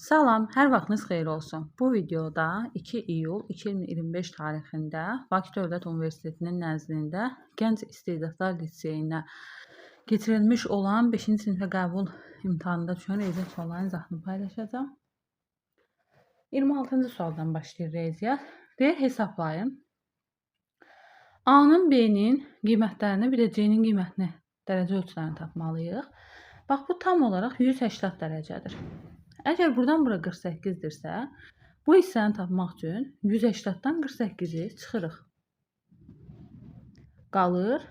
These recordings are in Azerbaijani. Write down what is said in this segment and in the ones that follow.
Salam, hər vaxtınız xeyir olsun. Bu videoda 2 iyul 2025 tarixində Bakı Dövlət Universitetinin nəzdində Gənc İstedadlar Liseyinə keçirilmiş olan 5-ci sinifə qəbul imtahanında düşən riyaziyyat suallarının izahını paylaşacağım. 26-cı sualdan başlayır riyaziyyat. Deyir, hesablayın. A-nın B-nin qiymətlərini, bir də C-nin qiymətini, dərəcə ölçülərini tapmalıyıq. Bax, bu tam olaraq 180 dərəcədir. Əgər buradan bura 48-dirsə, bu hissəni tapmaq üçün 180-dan 48-i çıxırıq. Qalır,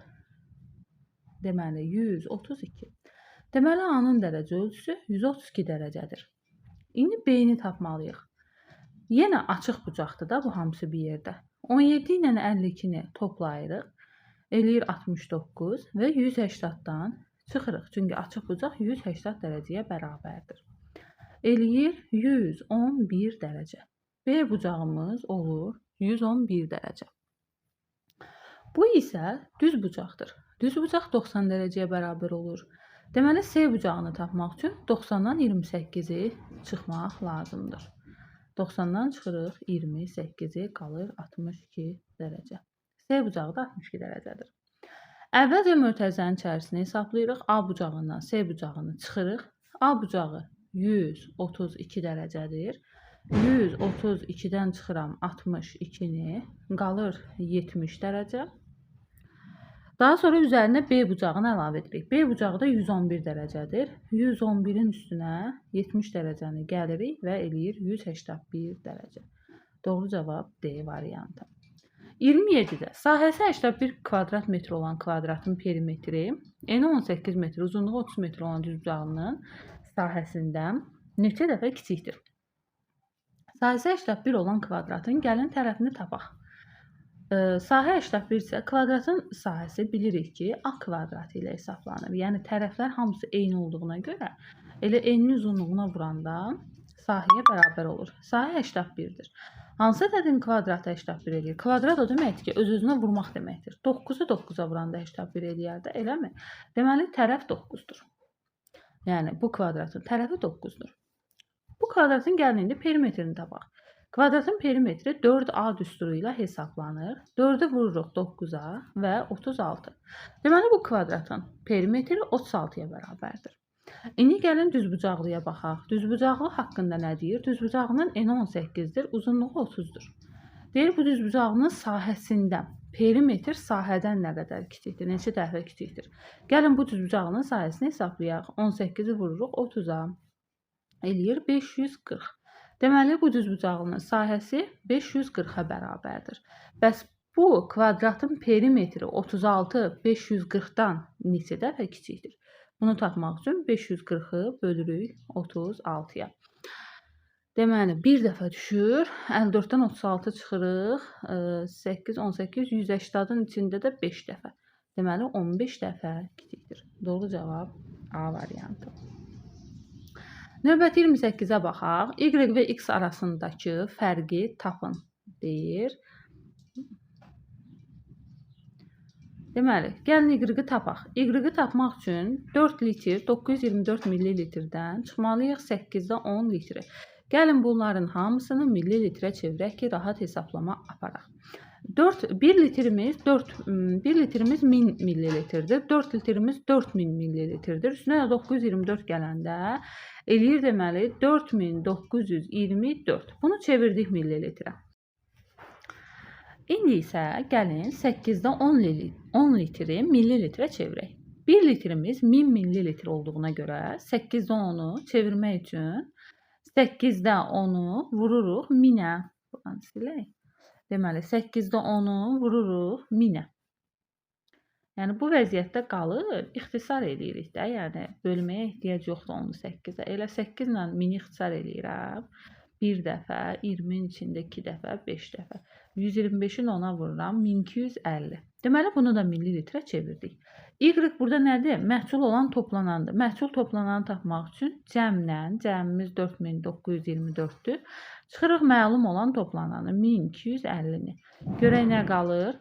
deməli, 132. Deməli, A-nın dərəcə ölçüsü 132 dərəcədir. İndi B-ni tapmalıyıq. Yenə açıq bucaqdır da bu hamısı bir yerdə. 17 ilə 52-ni toplayırıq. Eləyir 69 və 180-dan çıxırıq. Çünki açıq bucaq 180 dərəcəyə bərabərdir. Eləyir 111 dərəcə. B bucağımız olur 111 dərəcə. Bu isə düz bucaqdır. Düz bucaq 90 dərəcəyə bərabər olur. Deməli, C bucağını tapmaq üçün 90-dan 28-i çıxmaq lazımdır. 90-dan çıxırıq 28-i, qalır 62 dərəcə. C bucağı da 62 dərəcədir. Əvvəlcə mötərizənin içərisini hesablayırıq. A bucağından C bucağını çıxırıq. A bucağı 132 dərəcədir. 132-dən çıxıram 62-ni, qalır 70 dərəcə. Daha sonra üzərinə B bucağını əlavə edirik. B bucağı da 111 dərəcədir. 111-in üstünə 70 dərəcəni gəlirik və eləyir 181 dərəcə. Doğru cavab D variantı. 27-də sahəsi 81 kvadrat metr olan kvadratın perimetri, eni 18 metr, uzunluğu 30 metr olan düzbucağının sahəsindən neçə dəfə kiçikdir? Sahəsi 81 olan kvadratın gəlin tərəfini tapaq. Sahə 81 isə kvadratın sahəsi bilirik ki, A kvadratı ilə hesablanır. Yəni tərəflər hamısı eyni olduğuna görə elə eninin uzunluğuna vuranda sahəyə bərabər olur. Sahə 81-dir. Hansı ədədin kvadratı 81 edir? Kvadrat o deməkdir ki, öz-özünə vurmaq deməkdir. 9-u 9-a vuranda 81 eləyərdə, eləmi? Deməli, tərəf 9-dur. Yəni, bu kvadratın tərəfi 9-dur. Bu kvadratın gəlin indi perimetrini tapaq. Kvadratın perimetri 4A düsturu ilə hesablanır. 4-ü vururuq 9-a və 36. Deməli, bu kvadratın perimetri 36-ya bərabərdir. İndi gəlin düzbucaqlıya baxaq. Düzbucaqlı haqqında nə deyir? Düzbucaqlının eni 18-dir, uzunluğu 30-dur. Deyir, bu düzbucaqlının sahəsindən perimetr sahədən nə qədər kiçikdir? Neçə dəfə kiçikdir? Gəlin bu düzbucağının sahəsini hesablayaq. 18-i vururuq 30-a. Eləyir 540. Deməli, bu düzbucağının sahəsi 540-a bərabərdir. Bəs bu kvadratın perimetri 36 540-dan neçə dəfə kiçikdir? Bunu tapmaq üçün 540-ı bölürük 36-ya. Deməli, bir dəfə düşür, 54-dən 36 çıxırıq, 8, 18, 180-ın içində də 5 dəfə. Deməli, 15 dəfə kiçikdir. Doğru cavab A variantı. Növbəti 28-ə baxaq. Y və X arasındakı fərqi tapın deyir. Deməli, gəlin Y-i tapaq. Y-i tapmaq üçün 4 litr 924 millilitrdən çıxmalıyıq 8-də 10 litri. Gəlin bunların hamısını millilitrə çevirək ki, rahat hesablama aparaq. 1 litrimiz 1000 millilitrdir. 4 litrimiz 4000 millilitrdir. Üstünə 924 gələndə eləyir deməli 4924. Bunu çevirdik millilitrə. İndi isə gəlin 8-də 10 litri millilitrə çevirək. 1 litrimiz 1000 millilitr olduğuna görə 8-də 10-u çevirmək üçün 8-də 10-u vururuq 1000-ə. Buradan silək. Deməli, 8-də 10-u vururuq 1000-ə. Yəni, bu vəziyyətdə qalır, ixtisar edirik də. Yəni, bölməyə ehtiyac yoxdur 18-ə. Elə 8 ilə 1000-i ixtisar edirəm. 1 dəfə, 20-in içində 2 dəfə, 5 dəfə. 125-in 10-a vururam, 1250. Deməli, bunu da millilitrə çevirdik. Y burada nədir? Məhsul olan toplanandır. Məhsul toplananı tapmaq üçün cəmimiz 4924-dür. Çıxırıq məlum olan toplananı 1250-ni. Görək nə qalır?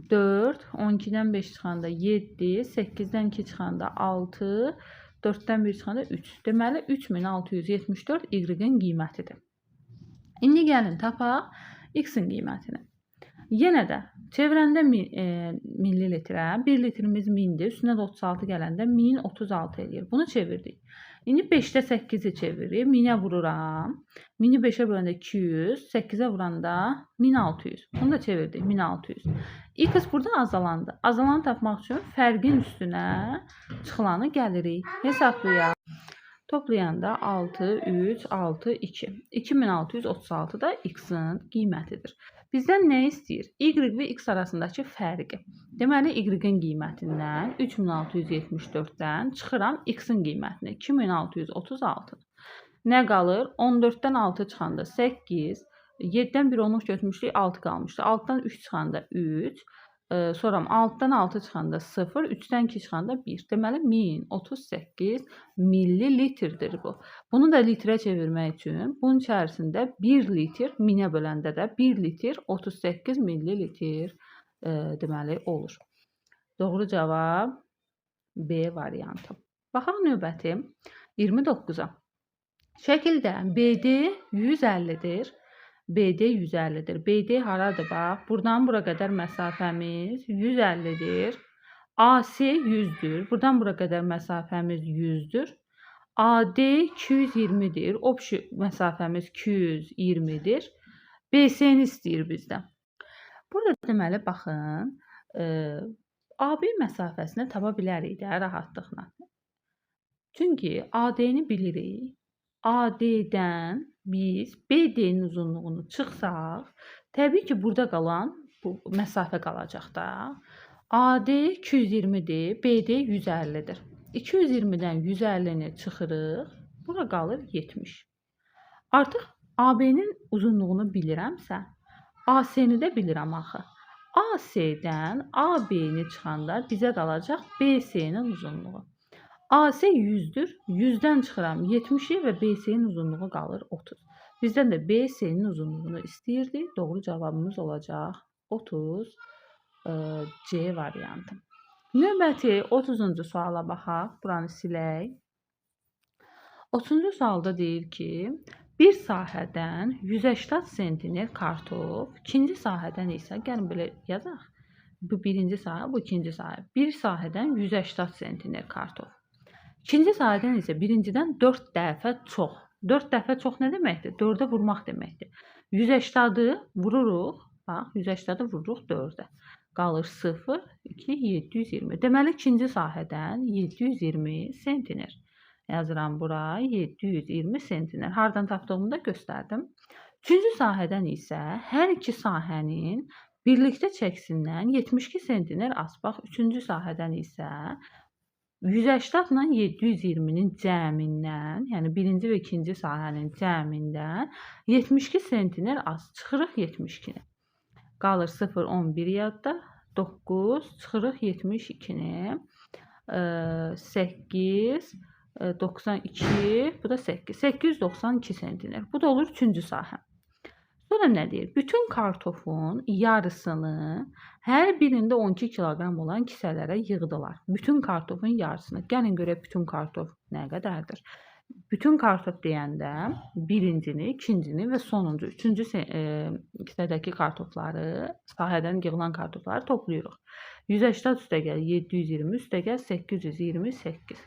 4, 12-dən 5 çıxanda 7, 8-dən 2 çıxanda 6, 4-dən 1 çıxanda 3. Deməli 3674 y-in qiymətidir. İndi gəlin tapaq x-in qiymətini. Yenə də çevirəndə millilitrə 1 litrimiz 1000-dir. Üstünə də 36 gələndə 1036 eləyir. Bunu çevirdik. İndi 5-də 8-i çeviririk. 1000-ə vururam. 1000-i 5-ə böləndə 200, 8-ə vuranda 1600. Bunu da çevirdik 1600. X burada azalandı. Azalanı tapmaq üçün fərqin üstünə çıxılanı gəlirik. Hesablayaq. Toplayanda 6, 3, 6, 2. 2636 da x-in qiymətidir. Bizdən nə istəyir? Y və x arasındakı fərqi. Deməli, y-in qiymətindən 3674-dən çıxıram x-in qiymətini 2636. Nə qalır? 14-dən 6 çıxanda 8, 7-dən 1 onluq götürmüşdük, 6 qalmışdı. 6-dan 3 çıxanda 3, sonra 6-dan 6 çıxanda 0, 3-dən 2 çıxanda 1. Deməli, 1038 millilitrdir bu. Bunu da litrə çevirmək üçün bunun içərisində 1 litr, 1000-ə böləndə də 1 litr 38 millilitr deməli olur. Doğru cavab B variantı. Baxaq növbəti 29-a. Şəkildə BD 150-dir. BD 150-dir. BD haradır bax? Buradan bura qədər məsafəmiz 150-dir. AC 100-dür. Buradan bura qədər məsafəmiz 100-dür. AD 220-dir. Obşi məsafəmiz 220-dir. BC-ni istəyir bizdən. Burada deməli baxın, AB məsafəsini tapa bilərik də rahatlıqla. Çünki AD-ni bilirik. AD-dən biz BD-nin uzunluğunu çıxsaq, təbii ki, burada qalan bu məsafə qalacaq da. AD 220-dir, BD 150-dir. 220-dən 150-ni çıxırıq, bura qalır 70. Artıq AB-nin uzunluğunu bilirəmsə, AC-ni də bilirəm axı. AC-dən AB-ni çıxanda bizə qalacaq BC-nin uzunluğu. AC 100-dür. 100-dən çıxıram 70-i və BC-nin uzunluğu qalır 30. Bizdən də BC-nin uzunluğunu istəyirdik. Doğru cavabımız olacaq 30 C variantı. Növbəti 30-cu suala baxaq. Buranı silək. 30-cu sualda deyir ki, bir sahədən 180 sentner kartof, ikinci sahədən isə, gəlin belə yazaq. Bu birinci sahə, bu ikinci sahə. Bir sahədən 180 sentner kartof. İkinci sahədən isə birincidən 4 dəfə çox. 4 dəfə çox nə deməkdir? 4-ə vurmaq deməkdir. 180-ı vururuq. Bax, 180-ı vururuq 4-ə. Qalır 0, 2, 720. Deməli, ikinci sahədən 720 sentner. Yazıram bura 720 sentner. Hardan tapdığımı da göstərdim. Üçüncü sahədən isə hər iki sahənin birlikdə çəksindən 72 sentner az. Bax, üçüncü sahədən isə 180 ilə 720-nin cəmindən, yəni birinci və ikinci sahənin cəmindən 72 sentner az. Çıxırıq 72-ni. Qalır 0, 11 yadda. 9, çıxırıq 72-ni. 8, 92, bu da 8. 892 sentner. Bu da olur üçüncü sahə. Sonra nə deyir? Bütün kartofun yarısını hər birində 12 kiloqram olan kisələrə yığdılar. Bütün kartofun yarısını. Gəlin görək bütün kartof nə qədərdir? Bütün kartof deyəndə birincini, ikincini və sonuncu, üçüncü kisədəki kartofları, sahədən yığılan kartofları toplayırıq. 180 üstəgəl 720, üstəgəl 828.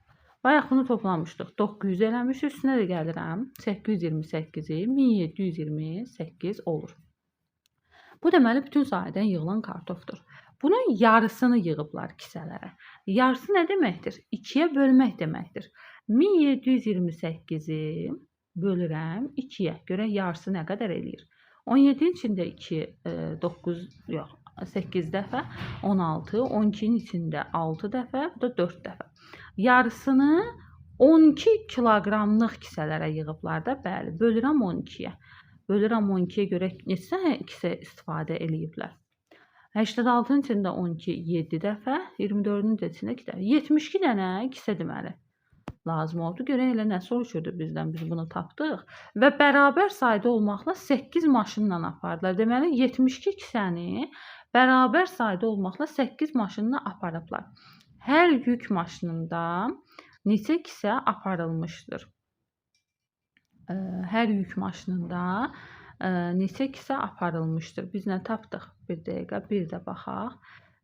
Bayaq bunu toplamışdıq. 900 eləmişik. Üstünə də gəlirəm. 828-i 1728 olur. Bu deməli bütün sahədən yığılan kartofdur. Bunun yarısını yığıblar kisələrə. Yarısı nə deməkdir? 2-yə bölmək deməkdir. 1728-i bölürəm 2-yə. Görək yarısı nə qədər eləyir? 17-nin içində 2, 9, yox, 8 dəfə, 16, 12-nin içində 6 dəfə, bu da 4 dəfə. Yarısını 12 kiloqramlıq kisələrə yığıblar da, bəli, bölürəm 12-yə. Bölürəm 12-yə görə neçə kisə istifadə eləyiblər? 86-nın içində 12, 7 dəfə, 24-ün içində 2 dəfə. 72 dənə kisə deməli lazım oldu. Görək elə nə soruşurdu bizdən, biz bunu tapdıq. Və bərabər sayda olmaqla 8 maşınla apardılar. Deməli, 72 kisəni bərabər sayda olmaqla 8 maşınla aparıblar. Hər yük maşınında neçə kisə aparılmışdır? Hər yük maşınında neçə kisə aparılmışdır? Biz nə tapdıq? Bir dəqiqə, bir də baxaq.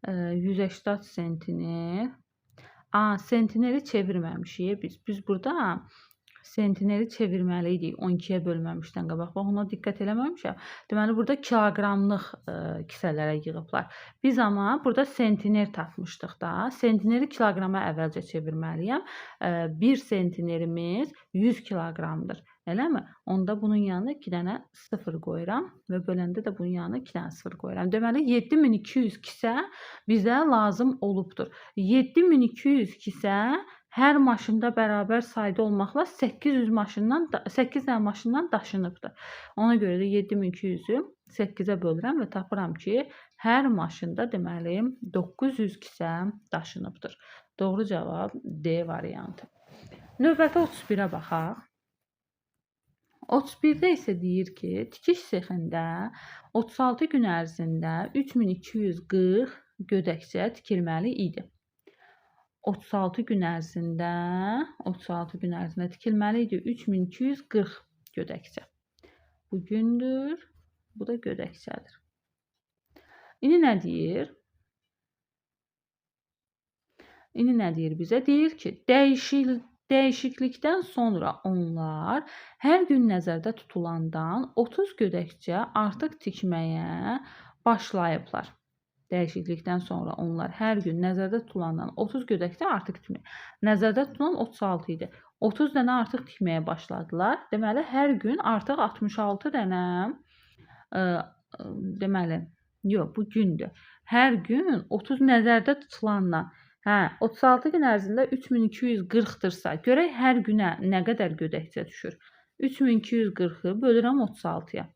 180 sentiner. Sentineri çevirməmişik biz. Biz burada sentineri çevirməli idik 12-yə bölməmişdən qabaq. Bax, ona diqqət eləməmişəm. Deməli, burada kiloqramlıq kisələrə yığıblar. Biz amma burada sentiner tapmışdıq da. Sentineri kiloqrama əvvəlcə çevirməliyəm. 1 sentinerimiz 100 kiloqramdır. Eləmi? Onda bunun yanına 2 dənə 0 qoyuram və böləndə də bunun yanına 2 dənə 0 qoyuram. Deməli, 7200 kisə bizə lazım olubdur. 7200 kisə hər maşında bərabər sayda olmaqla 8 dənə maşından daşınıbdır. Ona görə də 7200-ü 8-ə bölürəm və tapıram ki, hər maşında deməli 900 kisə daşınıbdır. Doğru cavab D variantı. Növbəti 31-ə baxaq. 31-də isə deyir ki, tikiş sexində 36 gün ərzində 3240 gödəkçə tikilməli idi. 36 gün ərzində tikilməli idi 3240 gödəkçə. Bu gündür, bu da gödəkçədir. İndi nə deyir? Bizə? Deyir ki, dəyişiklikdən sonra onlar hər gün nəzərdə tutulandan 30 gödəkçə artıq tikməyə başlayıblar. Dəyişiklikdən sonra onlar hər gün nəzərdə tutulandan 30 gödəkçə artıq tikməyə. Nəzərdə tutulan 36 idi. 30 dənə artıq tikməyə başladılar. Deməli, hər gün artıq 66 dənə bu gündür. Hər gün 30 nəzərdə tutulandan 36 gün ərzində 3240-dırsa, görək hər günə nə qədər gödəkçə düşür? 3240-ı bölürəm 36-ya.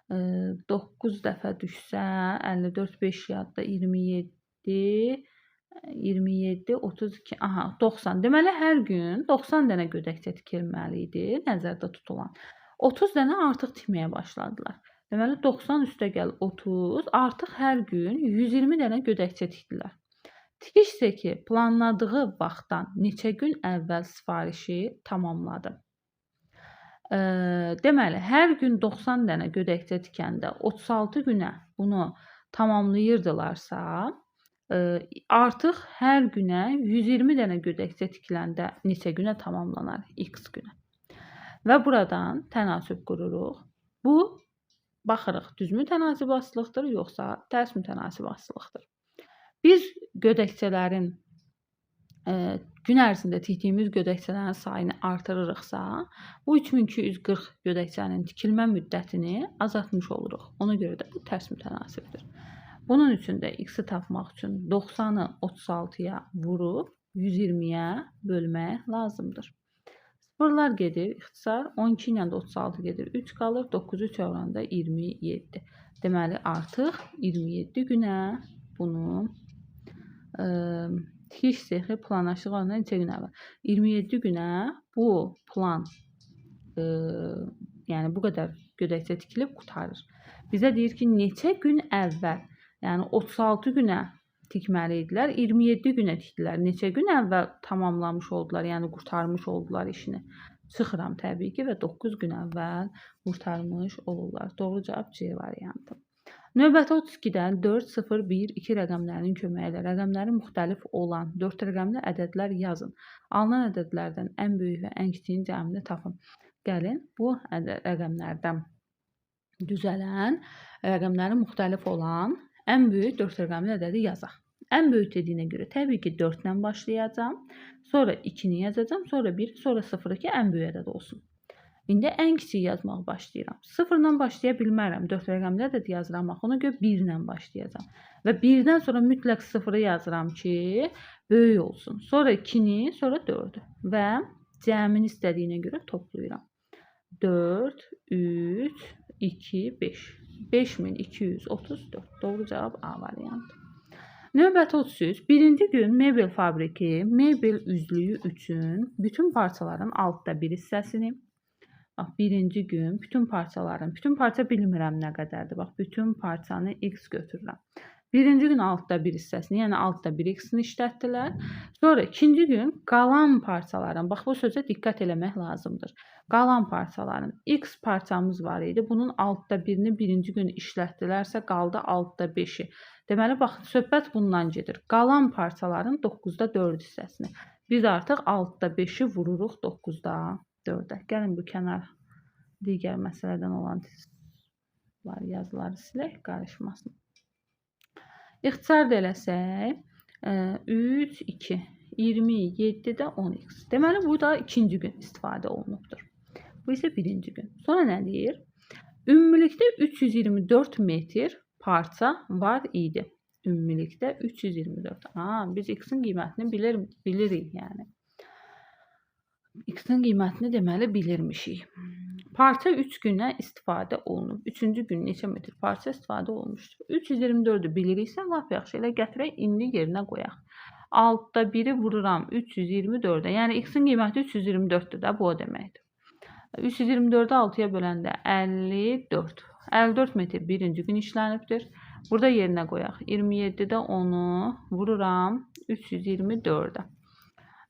9 dəfə düşsə, 54, 5 yadda, 27, 32, 90. Deməli, hər gün 90 dənə gödəkçə tikilməli idi, nəzərdə tutulan. 30 dənə artıq tikməyə başladılar. Deməli, 90 üstə gəl 30, artıq hər gün 120 dənə gödəkçə tikdilər. Tikiş seki planladığı vaxtdan neçə gün əvvəl sifarişi tamamladı? Deməli, hər gün 90 dənə gödəkçə tikəndə 36 günə bunu tamamlayırdılarsa, artıq hər günə 120 dənə gödəkçə tikiləndə neçə günə tamamlanar? X günə. Və buradan tənasüb qururuq. Bu, baxırıq, düz mütənasib asılıqdır, yoxsa tərs mütənasib asılıqdır. Biz gödəkçələrin gün ərzində tikdiyimiz gödəkçələrin sayını artırırıqsa, bu 3240 gödəkçənin tikilmə müddətini azaltmış oluruq. Ona görə də bu tərs mütənasibdir. Bunun üçün də x-i tapmaq üçün 90-ı 36-ya vurub 120-yə bölmək lazımdır. Sıfırlar gedir, ixtisar 12 ilə də 36 gedir, 3 qalır, 9-u çevrəndə 27. Deməli, artıq 27 günə bunu tikiş sexi planlaşdığı andan neçə gün əvvəl? 27 günə bu plan, yəni bu qədər gödəkçə tikilib qutarır. Bizə deyir ki, neçə gün əvvəl, yəni 36 günə tikməli idilər, 27 günə tikdilər. Neçə gün əvvəl tamamlamış oldular, yəni qurtarmış oldular işini. Çıxıram təbii ki və 9 gün əvvəl qurtarmış olurlar. Doğru cavab C variantı. Növbəti 32-dən 4, 0, 1, 2 rəqəmlərinin köməyi ilə rəqəmləri müxtəlif olan 4 rəqəmli ədədlər yazın. Alınan ədədlərdən ən böyük və ən kiçiyin cəmini tapın. Gəlin, bu rəqəmlərdən düzələn, rəqəmləri müxtəlif olan ən böyük 4 rəqəmli ədədi yazaq. Ən böyük dediyinə görə təbii ki 4 ilə başlayacağam, sonra 2-ni yazacağam, sonra 1, sonra 0 ki ən böyük ədəd olsun. İndi ən kiçik yazmağa başlayıram. 0-dan başlaya bilmərəm. 4 rəqəmli ədəd yazıram. Ona görə 1-lə başlayacağam. Və 1-dən sonra mütləq 0-ı yazıram ki, böyük olsun. Sonra 2-ni, sonra 4-ü. Və cəmini istədiyinə görə toplayıram. 4, 3, 2, 5. 5234. Doğru cavab A variantı. Növbəti 33. Birinci gün mebel fabriki mebel üzlüyü üçün bütün parçaların altta bir hissəsini, bax, birinci gün bütün parça bilmirəm nə qədərdir. Bax, bütün parçanı x götürürəm. Birinci gün 6/1 hissəsini, yəni 6/1 x-ni işlətdilər. Sonra ikinci gün qalan parçaların, bax bu sözə diqqət eləmək lazımdır. Qalan parçaların x parçamız var idi. Bunun 6/1-ni birinci gün işlətdilərsə qaldı 6/5-i. Deməli bax söhbət bundan gedir. Qalan parçaların 9/4 hissəsini. Biz artıq 6/5-i vururuq 9/4-ə. Gəlin bu kənar digər məsələdən olan yazıları silək, qarışmasın. İxtisar eləsək, 3, 2, 27-də 10x. Deməli, bu da ikinci gün istifadə olunubdur. Bu isə birinci gün. Sonra nə deyir? Ümumilikdə 324 metr parça var idi. Ümumilikdə 324. Biz x-in qiymətini bilirik yəni. X-in qiymətini deməli bilirmişik. Parça 3 günə istifadə olunub. Üçüncü gün neçə metr parça istifadə olunmuşdur? 324-ü biliriksə, lap yaxşı. Elə gətirək, indi yerinə qoyaq. 6/1-i vururam 324-ə. Yəni, x-in qiyməti 324-dür də, bu o deməkdir. 324-ü 6-ya böləndə 54. 54 metr birinci gün işlənibdir. Burada yerinə qoyaq. 27-də 10-u vururam 324-ə.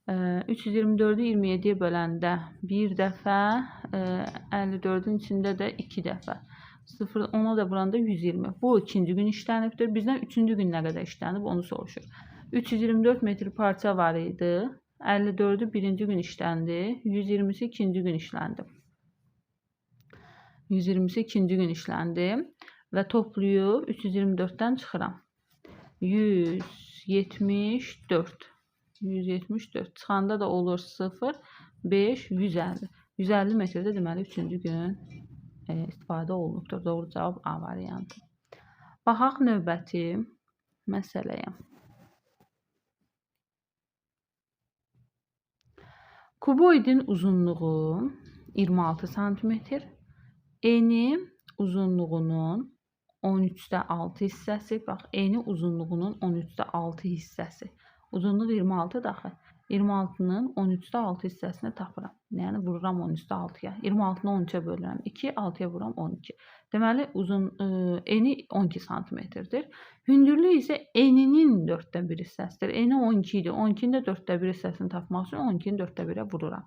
324-ü 27-yə böləndə bir dəfə, 54-ün içində də 2 dəfə. 10-a da vuranda 120. Bu ikinci gün işlənibdir. Bizdən üçüncü gün nə qədər işlənib onu soruşur. 324 metr parça var idi. 54-ü birinci gün işləndi. 120-si ikinci gün işləndi. 120-si ikinci gün işləndi. Və toplayıb 324-dən çıxıram. 174. 174. Çıxanda da olur 0, 5, 150. 150 metrdə deməli üçüncü gün istifadə olunubdur. Doğru cavab A variantı. Baxaq növbəti məsələyə. Kuboidin uzunluğu 26 cm, eni uzunluğunun 13/6 hissəsi, bax eni uzunluğunun 13/6 hissəsi. Uzunluq 26 daxil. 26-nın 13/6 hissəsini tapıram. Yəni vururam 13/6-ya. 26-nı 13-ə bölürəm. 2, 6-ya vururam 12. Deməli eni 12 cm-dir. Hündürlüyü isə eninin 4/1 hissəsidir. Eni 12 idi. 12-nin də 4/1 hissəsini tapmaq üçün 12-ni 4/1-ə vururam.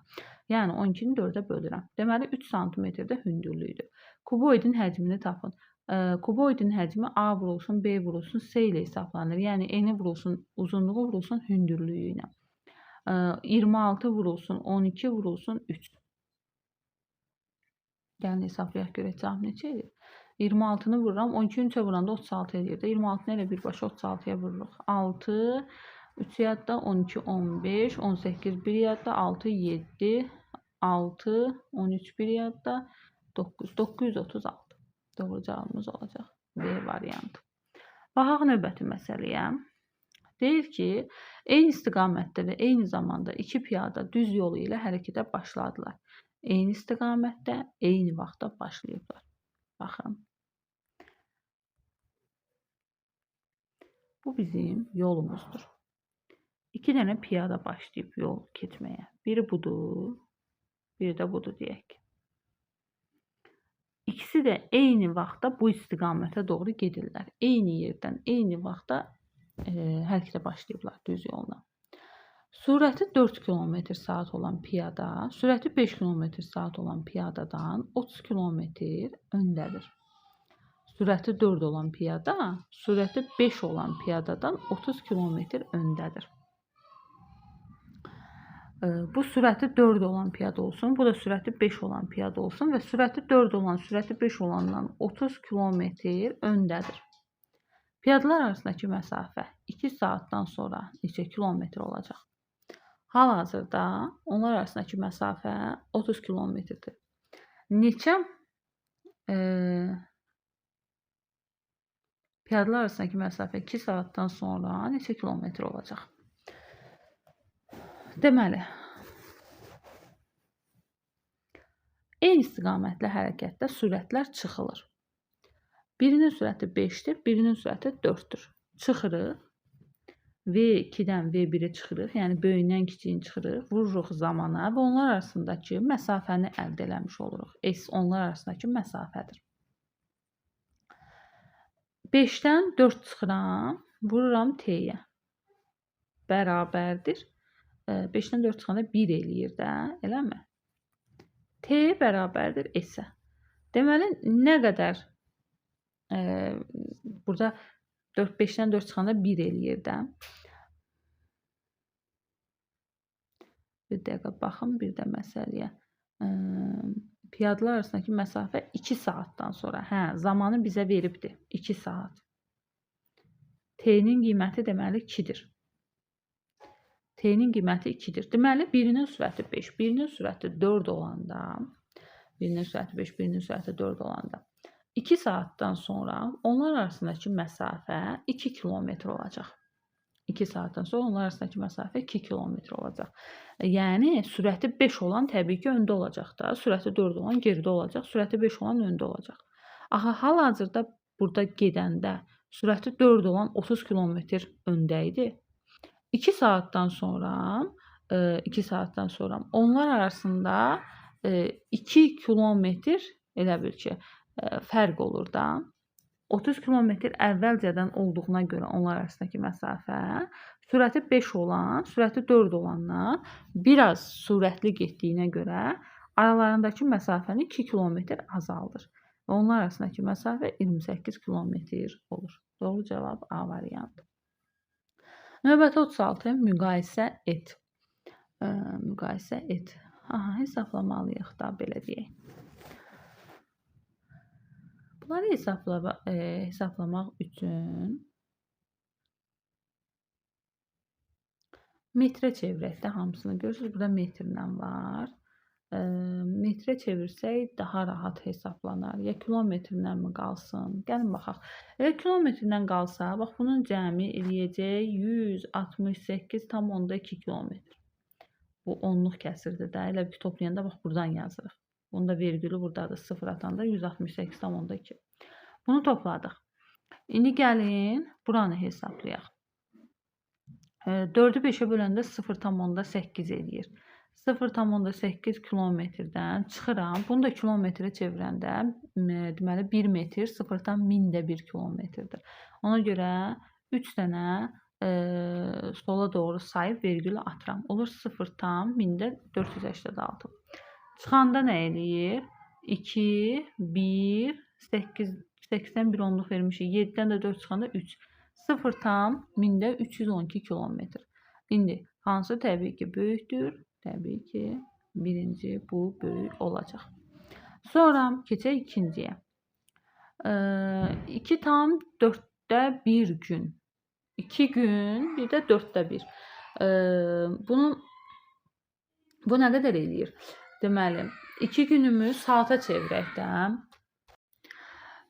Yəni 12-ni 4-ə bölürəm. Deməli 3 cm-də hündürlüyüdür. Kuboidin həcmini tapın. Kuboidin həcmi A vurulsun, B vurulsun, C ilə hesablanır. Yəni eni vurulsun, uzunluğu vurulsun, hündürlüyü ilə. 26 vurulsun, 12 vurulsun, 3. Yəni hesablayaq görək cavab neçə edir? 26-nı vururam, 12-ni 3-ə vuranda 36 edir. 26-nı elə birbaşa 36-ya vururuq. 6, 3 yadda, 12, 15, 18 bir yadda, 6, 7, 6, 13 bir yadda, 9, 936. Doğru cavabımız olacaq B variantı. Baxaq növbəti məsələyə. Deyir ki, eyni istiqamətdə və eyni zamanda iki piyada düz yolu ilə hərəkətə başladılar. Eyni istiqamətdə, eyni vaxtda başlayıblar. Baxın. Bu bizim yolumuzdur. İki dənə piyada başlayıb yol keçməyə. Biri budur, biri də budur deyək. İkisi də eyni vaxtda bu istiqamətə doğru gedirlər. Eyni yerdən, eyni vaxtda hərəkətə başlayıblar düz yolla. Sürəti 4 km/saat olan piyada, sürəti 5 km/saat olan piyadadan 30 km öndədir. Sürəti 4 olan piyada, sürəti 5 olan piyadadan 30 km öndədir. Bu sürəti 4 olan piyada olsun, bu da sürəti 5 olan piyada olsun və sürəti 4 olan, sürəti 5 olandan 30 km öndədir. Piyadalar arasındakı məsafə 2 saatdan sonra neçə kilometr olacaq? Hal-hazırda onlar arasındakı məsafə 30 kilometrdir. Piyadalar arasındakı məsafə 2 saatdan sonra neçə kilometr olacaq? Deməli, eyni istiqamətli hərəkətdə sürətlər çıxılır. Birinin sürəti 5-dir, birinin sürəti 4-dür. Çıxırıq, V2-dən V1-ə çıxırıq, yəni böyüyündən kiçiyini çıxırıq, vururuq zamana və onlar arasındakı məsafəni əldə eləmiş oluruq. S onlar arasındakı məsafədir. 5-dən 4 çıxıram, vururam T-yə. Bərabərdir. 5-dən 4 çıxanda 1 eləyir də, eləmi? T bərabərdir S-ə. Deməli, nə qədər burada 5-dən 4 çıxanda 1 eləyir də. Bir dəqiqə baxın bir də məsələyə. Piyadalar arasındakı məsafə 2 saatdan sonra. Hə, zamanı bizə veribdir. 2 saat. T-nin qiyməti deməli 2-dir. T-nin qiyməti 2-dir. Deməli, birinin sürəti 5, birinin sürəti 4 olanda, birinin sürəti 5, birinin sürəti 4 olanda 2 saatdan sonra onlar arasındakı məsafə 2 kilometr olacaq. 2 saatdan sonra onlar arasındakı məsafə 2 kilometr olacaq. Yəni, sürəti 5 olan təbii ki, öndə olacaq da. Sürəti 4 olan geridə olacaq. Sürəti 5 olan öndə olacaq. Axı, hal-hazırda burada gedəndə sürəti 4 olan 30 kilometr öndə idi. 2 saatdan sonra onlar arasında 2 kilometr elə bil ki, fərq olur da. 30 kilometr əvvəlcədən olduğuna görə onlar arasındakı məsafə sürəti 5 olan, sürəti 4 olandan biraz sürətli getdiyinə görə aralarındakı məsafəni 2 kilometr azaldır. Və onlar arasındakı məsafə 28 kilometr olur. Doğru cavab A variantı. Növbəti 36 müqayisə et. Müqayisə et. Hesablamalıyıq da, belə deyək. Bunları hesablamaq üçün metrə çevirək də hamısını. Görürsünüz, burada metrlə var. Metrə çevirsək daha rahat hesablanar. Ya kilometrlə mi qalsın? Gəlin baxaq. Elə kilometrlə qalsa, bax bunun cəmi eləyəcək 168,2 kilometr. Bu onluq kəsirdir də. Elə bir toplayanda bax buradan yazırıq. Bunda vergülü buradadır. 0 atanda 168,2. Bunu topladıq. İndi gəlin buranı hesablayaq. 4-ü 5-ə böləndə 0,8 eləyir. 0,8 kilometrdən çıxıram. Bunu da kilometrə çevirəndə deməli 1 metr 0,1001 kilometrdir. Ona görə 3 dənə sola doğru sayıb vergülü atıram. Olur 0,486. Çıxanda nə eləyir? 2, 1, 81 onluq vermişik. 7-dən də 4 çıxanda 3. 0,312 kilometr. İndi hansı təbii ki böyükdür? Təbii ki birinci bu böyük olacaq. Sonra keçək ikinciyə. 2,4-də 1 gün. 2 gün, bir də 4-də 1. Bu nə qədər eləyir? Deməli, 2 günümüz saata çevirək də.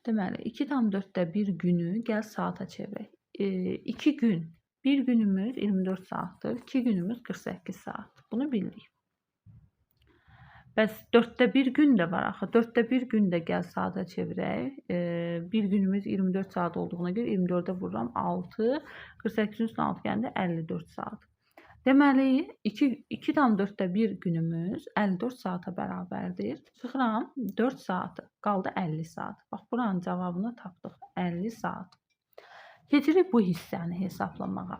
Deməli, 2,4-də 1 günü gəl saata çevirək. 2 gün. Bir günümüz 24 saatdır. 2 günümüz 48 saatdır. Bunu bildik. Bəs 4-də 1 gün də var axı. 4-də 1 gün də gəl saata çevirək. Bir günümüz 24 saat olduğuna görə 24-də vururam 6. 48-in üstünə 6 gəndə 54 saat. Deməli, 2,4-də 1 günümüz 54 saata bərabərdir. Çıxıram 4 saatı. Qaldı 50 saat. Bax, buranın cavabını tapdıq. 50 saat. Keçirik bu hissəni hesablamağa.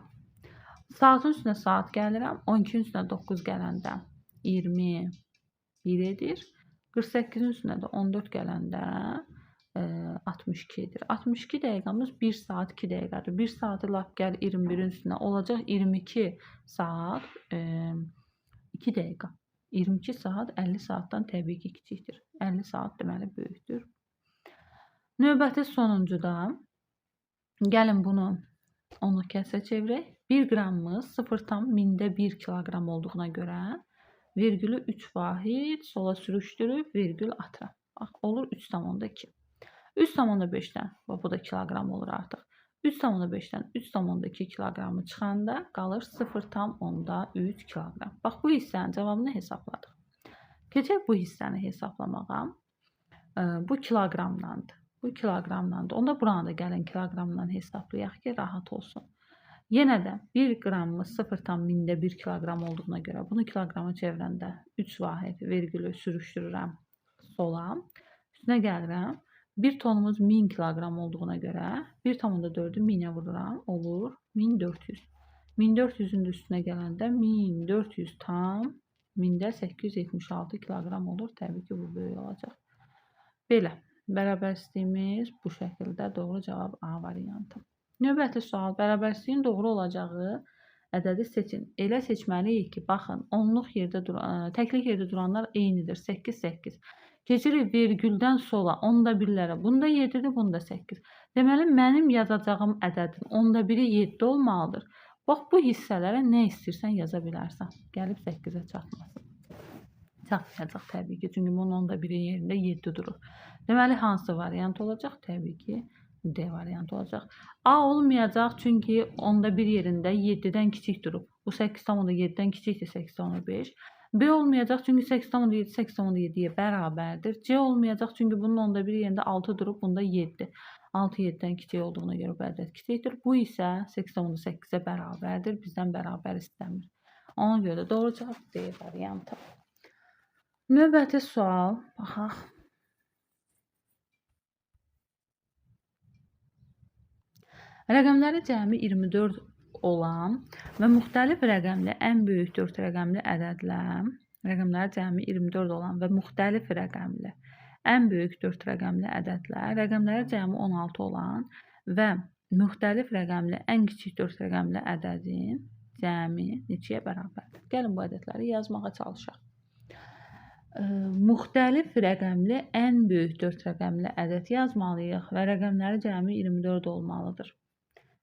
Saatın üstünə saat gəlirəm. 12-nin üstünə 9 gələndə 21 edir. 48-in üstünə də 14 gələndə 62 edir. 62 dəqiqəmiz 1 saat 2 dəqiqədir. 1 saatı laf gəl 21-in üstünə olacaq 22 saat 2 dəqiqə. 22 saat 50 saatdan təbii ki kiçikdir. 50 saat deməli böyükdür. Növbəti sonuncuda gəlin bunu onluq kəsə çevirək. 1 qramımız 0,1 kiloqram olduğuna görə vergülü 3 vahid sola sürüşdürüb vergül atıram. Bax, olur 3,2. 3,5-dən, bu da kiloqram olur artıq. 3,5-dən 3,2 kiloqramı çıxanda qalır 0,3 kiloqram. Bax, bu hissənin cavabını hesabladıq. Keçək bu hissəni hesablamağa. Bu kiloqramdandır. Bu kiloqramdandır. Onda buranı da gəlin kiloqramdan hesablayaq ki, rahat olsun. Yenə də 1 qramımız 0,1 kiloqram olduğuna görə bunu kiloqrama çevirəndə 3 vahid vergülü sürüşdürürəm sola. Üstünə gəlirəm. 1 tonumuz 1000 kiloqram olduğuna görə 1,4-ü 1000-ə vururam. Olur 1400. 1400-ün də üstünə gələndə 1400 tam 1000-də 876 kiloqram olur. Təbii ki, bu böyük olacaq. Belə. Bərabərsizliyimiz bu şəkildə. Doğru cavab A variantı. Növbəti sual. Bərabərsizliyin doğru olacağı ədədi seçin. Elə seçməliyik ki, baxın, onluq yerdə təklik yerdə duranlar eynidir. 8, 8. Keçirik vergüldən sola, onda birlərə. Bunda 7-dir, bunda 8. Deməli, mənim yazacağım ədədin onda biri 7 olmalıdır. Bax, bu hissələrə nə istəyirsən yaza bilərsən. Gəlib 8-ə çatmasın. Çatmayacaq təbii ki, çünki bunun onda biri yerində 7 durur. Deməli, hansı variant olacaq? Təbii ki, D variantı olacaq. A olmayacaq, çünki onda bir yerində 7-dən kiçik durub. Bu 8,7-dən kiçikdir 8,5. B olmayacaq, çünki 8,7 8,7-yə bərabərdir. C olmayacaq, çünki bunun onda bir yerində 6 durub, bunda 7. 6 7-dən kiçik olduğuna görə bu ədəd kiçikdir. Bu isə 8,8-ə bərabərdir. Bizdən bərabər istəmir. Ona görə də doğru cavab D variantı. Növbəti sual. Baxaq. Rəqəmləri cəmi 24 olan və müxtəlif rəqəmli ən böyük 4 rəqəmli ədədlə rəqəmləri cəmi 24 olan və müxtəlif rəqəmli ən böyük 4 rəqəmli ədədlə rəqəmləri cəmi 16 olan və müxtəlif rəqəmli ən kiçik 4 rəqəmli ədədin cəmi neçəyə bərabərdir? Gəlin bu ədədləri yazmağa çalışaq. Müxtəlif rəqəmli ən böyük 4 rəqəmli ədəd yazmalıyıq və rəqəmləri cəmi 24 olmalıdır.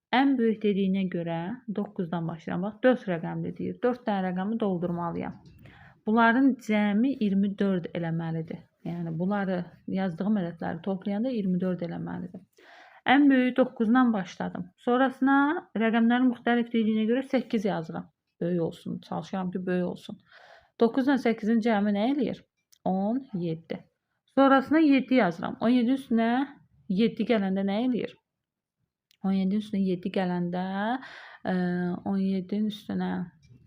Ən böyük dediyinə görə 9-dan başlayıram. Bax, 4 rəqəmli deyir. 4 dənə rəqəmi doldurmalıyam. Bunların cəmi 24 eləməlidir. Yəni, bunları yazdığım ədədləri toplayanda 24 eləməlidir. Ən böyük 9-dan başladım. Sonrasına rəqəmlərin müxtəlif dediyinə görə 8 yazıram. Böyük olsun. Çalışıram ki, böyük olsun. 9 ilə 8-in cəmi nə eləyir? 17. Sonrasına 7 yazıram. 17 üstünə 7 gələndə nə eləyir? 17-nin üstünə 7 gələndə 17-nin üstünə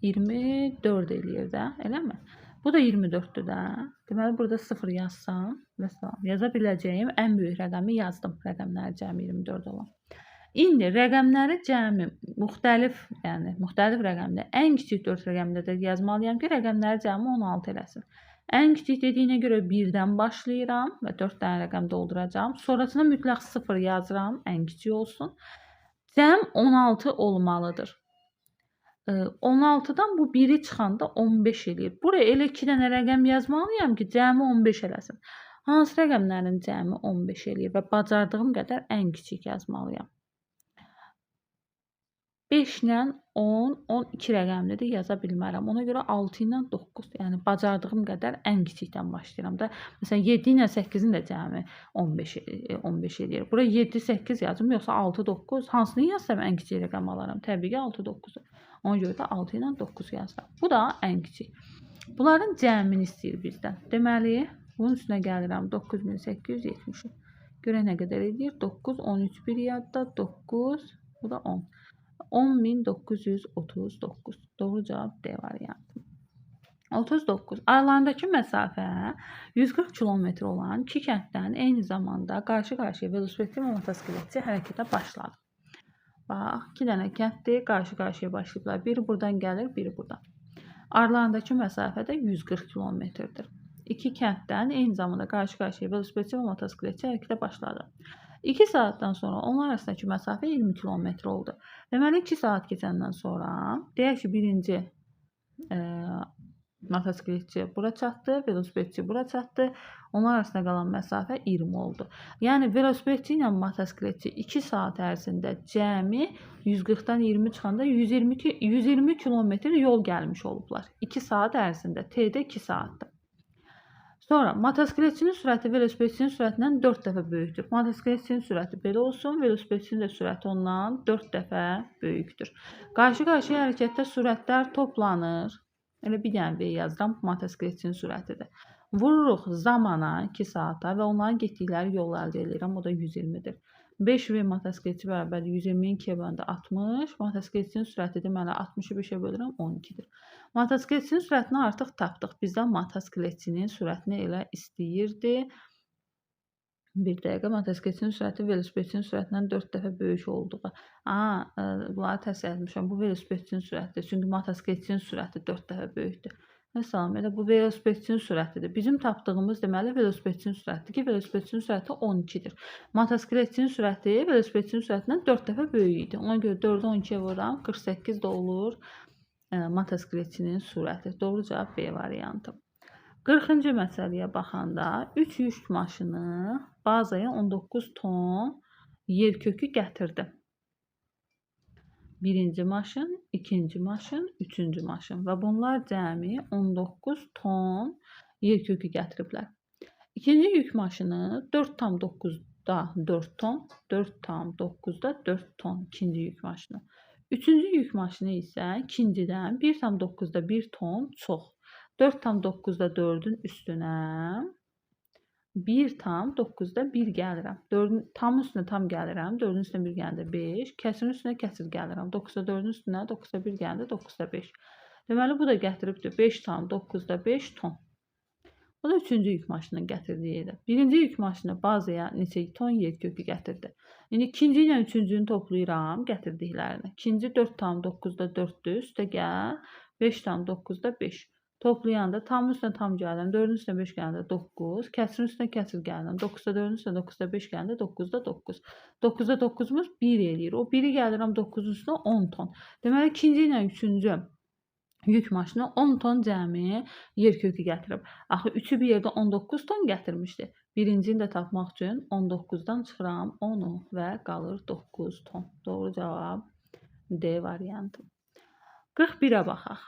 24 eləyir də, eləmi? Bu da 24-dür də. Deməli, burada 0 yazsam, yaza biləcəyim ən böyük rəqəmi yazdım. Rəqəmləri cəmi 24 olan. İndi rəqəmləri cəmi müxtəlif rəqəmdə ən kiçik 4 rəqəmdə də yazmalıyam ki, rəqəmləri cəmi 16 eləsin. Ən kiçik dediyinə görə 1-dən başlayıram və 4 dənə rəqəm dolduracağam. Sonrasında mütləq 0 yazıram, ən kiçik olsun. Cəm 16 olmalıdır. 16-dan bu 1-i çıxanda 15 eləyir. Buraya elə 2 dənə rəqəm yazmalıyam ki, cəmi 15 eləsin. Hansı rəqəmlərin cəmi 15 eləyir və bacardığım qədər ən kiçik yazmalıyam. 5 ilə 10, 12 rəqəmlidir, yaza bilmərəm. Ona görə 6 ilə 9, yəni bacardığım qədər ən kiçikdən başlayıram da. Məsələn, 7 ilə 8-in də cəmi 15 eləyir. Buraya 7, 8 yazım, yoxsa 6, 9. Hansını yazsam ən kiçik rəqəm alaram? Təbii ki, 6, 9-u. Ona görə də 6 ilə 9 yazıram. Bu da ən kiçik. Bunların cəmini istəyir bizdən. Deməli, bunun üstünə gəlirəm 9870. Görə nə qədər edir? 9, 13, 1 yadda, 9, bu da 10. 10.939. Doğru cavab D variantı. 39. Aralarındakı məsafə 140 kilometr olan iki kənddən eyni zamanda qarşı-qarşıya velosipedli və motosikletçi hərəkətə başladı. Bax, 2 dənə kənddir, qarşı-qarşıya başlayıblar. Biri buradan gəlir, biri buradan. Aralarındakı məsafə də 140 kilometrdir. İki kənddən eyni zamanda qarşı-qarşıya velosipedçi və motosikletçi hərəkətə başladı. 2 saatdan sonra onlar arasındakı məsafə 20 kilometr oldu. Deməli, 2 saat keçəndən sonra deyək ki, birinci motosikletçi bura çatdı, velosipedçi bura çatdı. Onlar arasında qalan məsafə 20 oldu. Yəni, velosipedçi ilə motosikletçi 2 saat ərzində cəmi 140-dan 20 çıxanda 120 kilometr yol gəlmiş olublar. 2 saat ərzində. T-də 2 saatdır. Sonra motosikletçinin sürəti velosipedçinin sürətindən 4 dəfə böyükdür. Motosikletçinin sürəti belə olsun, velosipedçinin də sürəti ondan 4 dəfə böyükdür. Qarşı-qarşıya hərəkətdə sürətlər toplanır. Elə bir dənə V yazıram, motosikletçinin sürətidir. Vururuq zamana 2 saata və onların getdikləri yolu əldə edirəm. O da 120-dir. 5V motosikletçi bərabər 120-nin 2-yə böləndə 60. Motosikletçinin sürəti deməli 60-ı 5-ə bölürəm 12-dir. Motosikletçinin sürətini artıq tapdıq. Bizdən motosikletçinin sürətini elə istəyirdi. Bir dəqiqə, motosikletin sürəti velosipedin sürətindən 4 dəfə böyük olduğu. Bunları təsvir etmişəm. Bu velosipedin sürətidir. Çünki motosikletin sürəti 4 dəfə böyükdür. Məsələn, elə bu velosipedin sürətidir. Bizim tapdığımız deməli velosipedin sürətidir ki, velosipedin sürəti 12-dir. Motosikletin sürəti velosipedin sürətindən 4 dəfə böyük idi. Ona görə 4-ü 12-yə vururam, 48 də olur motosikletinin sürəti. Doğru cavab B variantı. 40-cı məsələyə baxanda 3 yük maşını bazaya 19 ton yerkökü gətirdi. Birinci maşın, ikinci maşın, üçüncü maşın və bunlar cəmi 19 ton yerkökü gətiriblər. İkinci yük maşını 4,9-da 4 ton, 4,9-da 4 ton ikinci yük maşını. Üçüncü yük maşını isə ikincidən 1,9-da 1 ton çox. 4,9-da 4-ün üstünə 1,9-da 1 gəlirəm. 4-ün tam üstünə tam gəlirəm. 4-ün üstünə 1 gələndə 5. Kəsirin üstünə kəsir gəlirəm. 9-da 4-ün üstünə 9-da 1 gələndə 9-da 5. Deməli, bu da gətiribdir 5,9-da 5 ton. Bu da üçüncü yük maşının gətirdiyidir. Birinci yük maşını bazaya neçə ton yerkökü gətirdi. İndi ikinci ilə üçüncünü toplayıram gətirdiklərini. İkinci 4,9-da 4-dür. Üstə gəl 5,9-da 5. Toplayanda tam üstünə tam gəlirəm. 4-ün üstünə 5 gələndə 9. Kəsirin üstünə kəsir gəlirəm. 9-da 4-ün üstünə 9-da 5 gələndə 9-da 9. 9-da 9-umuz 1 eləyir. O 1-i gəlirəm 9-un üstünə 10 ton. Deməli, ikinci ilə üçüncü yük maşını 10 ton cəmi yerkökü gətirib. Axı 3-ü bir yerdə 19 ton gətirmişdi. Birincini də tapmaq üçün 19-dan çıxıram 10-u və qalır 9 ton. Doğru cavab D variantı. 41-ə baxaq.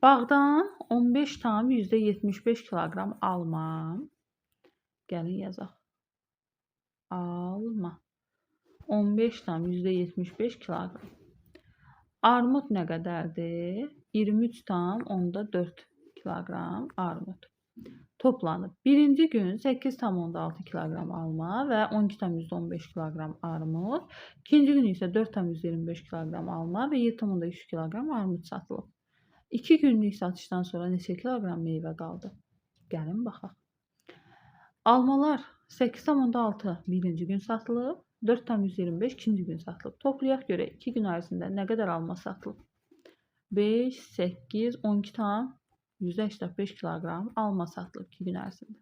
Bağdan 15,75 kiloqram alma. Gəlin yazaq. Alma. 15,75 kiloqram. Armud nə qədərdir? 23,4 kiloqram armud. Toplanıb. Birinci gün 8,6 kiloqram alma və 12,15 kiloqram armud. İkinci gün isə 4,25 kiloqram alma və 7,3 kiloqram armud satılıb. 2 günlük satışdan sonra neçə kiloqram meyvə qaldı? Gəlin baxaq. Almalar 8,6 birinci gün satılıb, 4,25 ikinci gün satılıb. Toplayaq görə 2 gün ərzində nə qədər alma satılıb? 5, 8, 12,185 kiloqram alma satılıb 2 gün ərzində.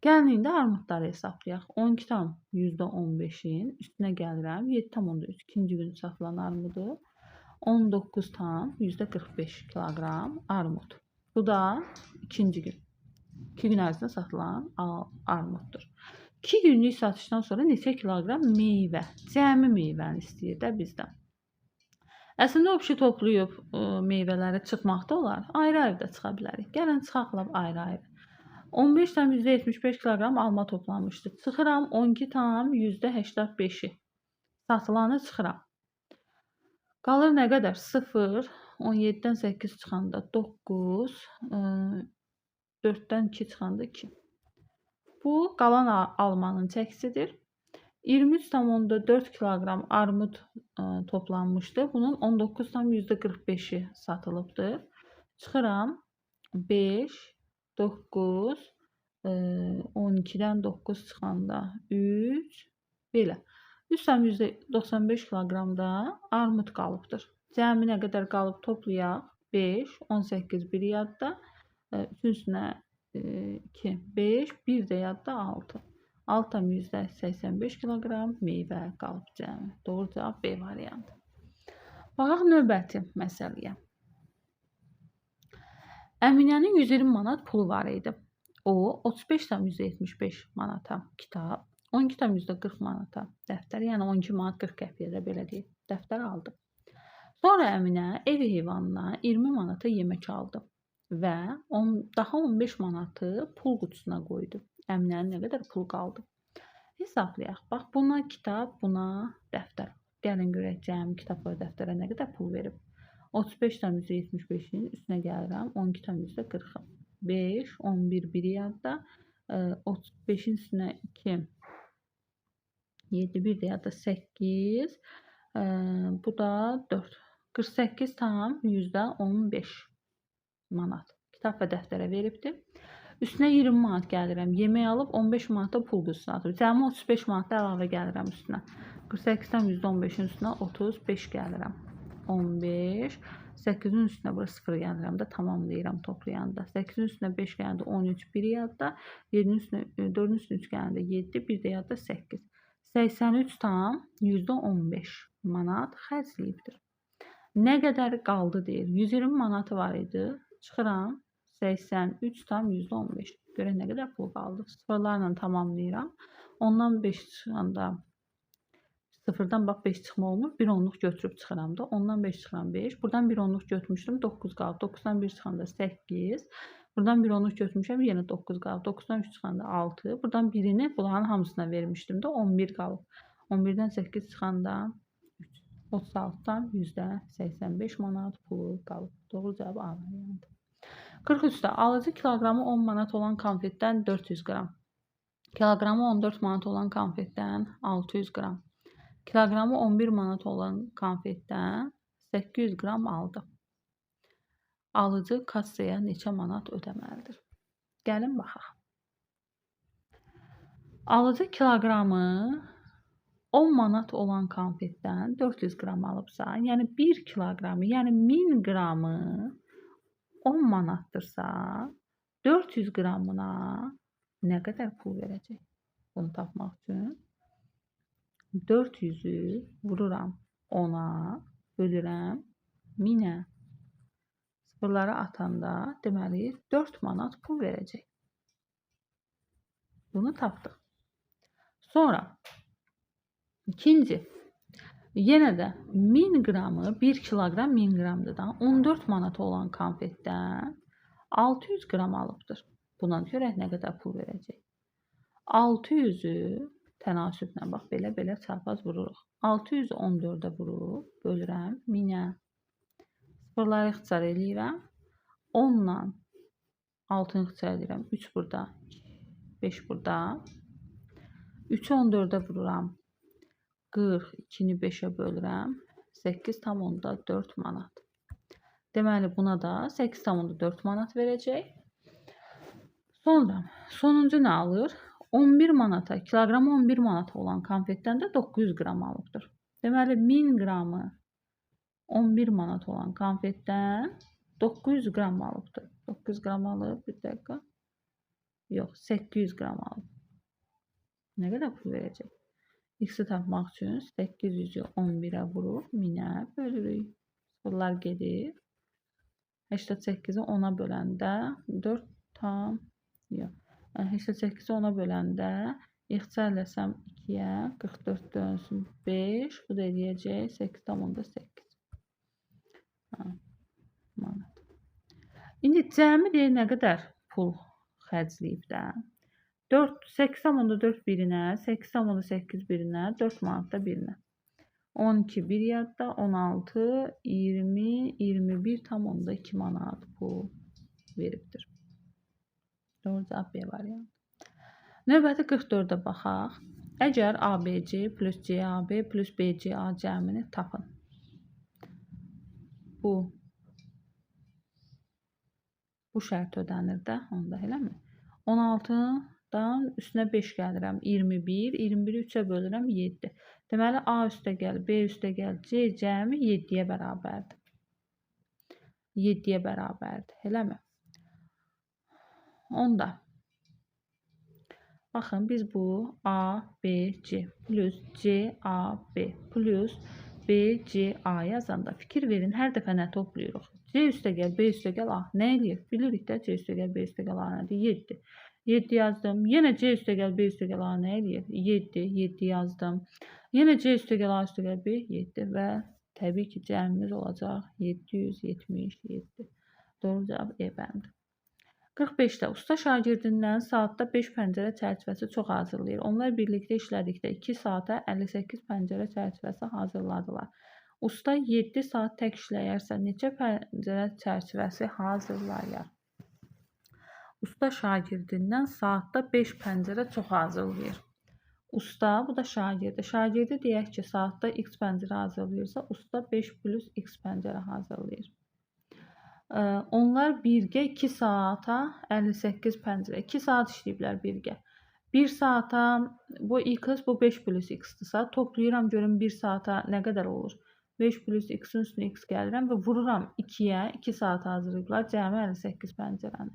Gəlin indi armudları hesablayaq. 12,15-in üstünə gəlirəm. 7,3 ikinci gün satılan armudu. 19,45 kiloqram armud. Bu da ikinci gün. 2 gün ərzində satılan armuddur. 2 günlük satışdan sonra neçə kiloqram meyvə, cəmi meyvəni istəyir də bizdən. Əslində o toplayıb meyvələri çıxmaq da olar. Ayrı-ayrı da çıxa bilərik. Gəlin çıxaqla ayrı-ayrı. 15,75 kiloqram alma toplanmışdı. Çıxıram 12,85-i. Satılanı çıxıram. Qalır nə qədər? 0, 17-dən 8 çıxanda 9, 4-dən 2 çıxanda 2. Bu, qalan almanın çəkisidir. 23,4 kiloqram armud toplanmışdı. Bunun 19,45-i satılıbdır. Çıxıram 5, 9, 12-dən 9 çıxanda 3, belə. 3,95 kiloqramda armud qalıbdır. Cəmi nə qədər qalıb toplayaq? 5, 18 bir yadda, üçüncüsünə 2, 5, bir də yadda 6. 6,85 kiloqram meyvə qalıb cəmi. Doğru cavab B variantı. Baxaq növbəti məsələyə. Əminənin 120 manat pulu var idi. O 35,75 manata kitab, 12,40 manata dəftər, yəni 12 manat 40 qəpiyə belə deyək, dəftər aldı. Sonra Əminə ev heyvanına 20 manata yemək aldı və daha 15 manatı pul qutusuna qoydu. Əminənin nə qədər pul qaldı? Hesablayaq. Bax, buna kitab, buna dəftər. Gəlin görək cəmi kitab və dəftərə nə qədər pul verib. 35,75-in üstünə gəlirəm 12,40. 5, 11 bir yadda, 35-in üstünə 2, 7 bir də yadda 8, bu da 4. 48,15 manat kitab və dəftərə veribdir. Üstünə 20 manat gəlirəm. Yemək alıb 15 manatda pul qıslatır. Cəmi 35 manatda əlavə gəlirəm üstünə. 48-dən %15-in üstünə 35 gəlirəm. 15. 8-in üstünə bura 0 gəlirəm də tamamlayıram toplayanda. 8-in üstünə 5 gələndə 13, 1 yadda. 7-in üstünə 4-ün üstünə 3 gələndə 7, 1 də yadda 8. 83 tam %15 manat xərcləyibdir. Nə qədər qaldı deyir. 120 manatı var idi. Çıxıram 83 tam %15. Görək nə qədər pul qaldı. Sıfırlarla tamamlayıram. Ondan 5 çıxanda sıfırdan bax 5 çıxma olmur. 1 onluq götürüb çıxıram da. Ondan 5 çıxıram 5. Buradan 1 onluq götürmüşdüm. 9 qaldı. 9-dan 1 çıxanda 8. Buradan 1 onluq götürmüşəm. Yenə 9 qaldı. 9-dan 3 çıxanda 6. Buradan birini bunların hamısına vermişdim də 11 qalıb. 11-dən 8 çıxanda 36-dan %85 manat pulu qalıb. Doğru cavab A variantı. 43-də alıcı kiloqramı 10 manat olan konfetdən 400 qram. Kiloqramı 14 manat olan konfetdən 600 qram. Kiloqramı 11 manat olan konfetdən 800 qram aldı. Alıcı kassaya neçə manat ödəməlidir? Gəlin baxaq. Alıcı kiloqramı 10 manat olan konfetdən 400 qram alıbsa, yəni 1 kiloqramı, yəni 1000 qramı 10 manatdırsa, 400 qramına nə qədər pul verəcək? Bunu tapmaq üçün 400'ü vururam 10'a, bölürəm 1000'ə. Sıfırları atanda deməli 4 manat pul verəcək. Bunu tapdıq. Sonra ikinci, yenə də 1000 qramı 1 kiloqram 1000 qramdır da 14 manat olan konfetdən 600 qram alıbdır. Buna görə nə qədər pul verəcək? 600'ü tənasüblə bax belə çarpaz vururuq. 600'ü 14'ə vurub bölürəm 1000'ə. Sıfırları ixtisar eləyirəm. 10 ilə 6'ını ixtisar edirəm. 3 burada, 5 burada. 3'ü 14'ə vururam. 40, 2'ni 5'ə bölürəm. 8,4 manat. Deməli buna da 8,4 manat verəcək. Sonra sonuncu nə alır? 11 manata, kiloqramı 11 manata olan konfetdən də 900 qram alıbdır. Deməli 1000 qramı 11 manat olan konfetdən 900 qram alıbdır. 900 qram alıb, bir dəqiqə. Yox, 800 qram alıb. Nə qədər pul verəcək? X-i tapmaq üçün 800'ü 11'ə vurub 1000'ə bölürük. Sıfırlar gedir. 88'i 10'a böləndə 4 tam, yox. 88'i 10'a böləndə ixtisar eləsəm 2'yə 44 dönsün 5. Bu da eləyəcək 8,8 manat. İndi cəmi deyir nə qədər pul xərcləyib də. 8,4 birinə, 8,8 birinə, 4 manat da birinə. 12 bir yadda, 16, 20, 21,2 manat pul veribdir. Doğru cavab B variantı. Növbəti 44'ə baxaq. Əgər ABC plus CAB plus BCA cəmini tapın. Bu şərt ödənir də, onda eləmi? 16'dan üstünə 5 gəlirəm, 21, 21'i 3'ə bölürəm 7. Deməli A üstə gəl, B üstə gəl, C cəmi 7'yə bərabərdir. 7'yə bərabərdir, eləmi? Onda baxın biz bu A, B, C plus C, A, B plus B, C, A yazanda fikir verin. Hər dəfə nə toplayırıq? C üstə gəl, B üstə gəl, A. Nə eləyir? Bilirik də C üstə gəl, B üstə gəl, A nədir? 7. 7 yazdım. Yenə C üstə gəl, B üstə gəl, A nə eləyir? 7. 7 yazdım. Yenə C üstə gəl, A üstə gəl, B 7 və təbii ki cəmimiz olacaq 777. Doğru cavab E bəndi. 45'də usta şagirdindən saatda 5 pəncərə çərçivəsi çox hazırlayır. Onlar birlikdə işlədikdə 2 saata 58 pəncərə çərçivəsi hazırladılar. Usta 7 saat tək işləyərsə neçə pəncərə çərçivəsi hazırlayar? Usta şagirdindən saatda 5 pəncərə çox hazırlayır. Usta, bu da şagirdi. Şagirdi deyək ki, saatda x pəncərə hazırlayırsa, usta 5 plus x pəncərə hazırlayır. Onlar birgə 2 saata 58 pəncərə. 2 saat işləyiblər birgə. 1 saata bu x, bu 5 plus x-dirsə, toplayıram görüm 1 saata nə qədər olur. 5 plus x-in üstünə x gəlirəm və vururam 2-yə. 2 saat hazırlayıblar. Cəmi 58 pəncərəni.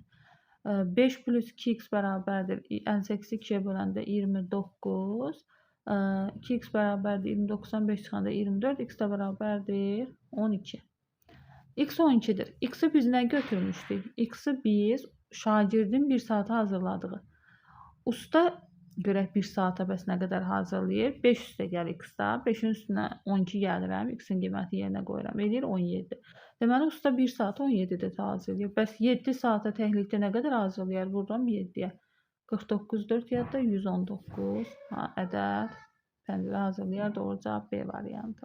5 plus 2x bərabərdir. 58-i 2-yə böləndə 29. 2x bərabərdir 29-dan 5 çıxanda 24. X də bərabərdir 12. X 12'dir. X'i biz nə götürmüşdük? X'i biz şagirdin 1 saata hazırladığı. Usta görək 1 saata bəs nə qədər hazırlayır? 5 üstə gəl X-da. 5-in üstünə 12 gəlirəm. X-in qiyməti yerinə qoyuram. Eləyir 17. Deməli usta 1 saata 17 də hazırlayır. Bəs 7 saata təklikdə nə qədər hazırlayır? Vururam 7-yə. 49 4 yadda 119 ədəd pəncərə hazırlayır. Doğru cavab B variantı.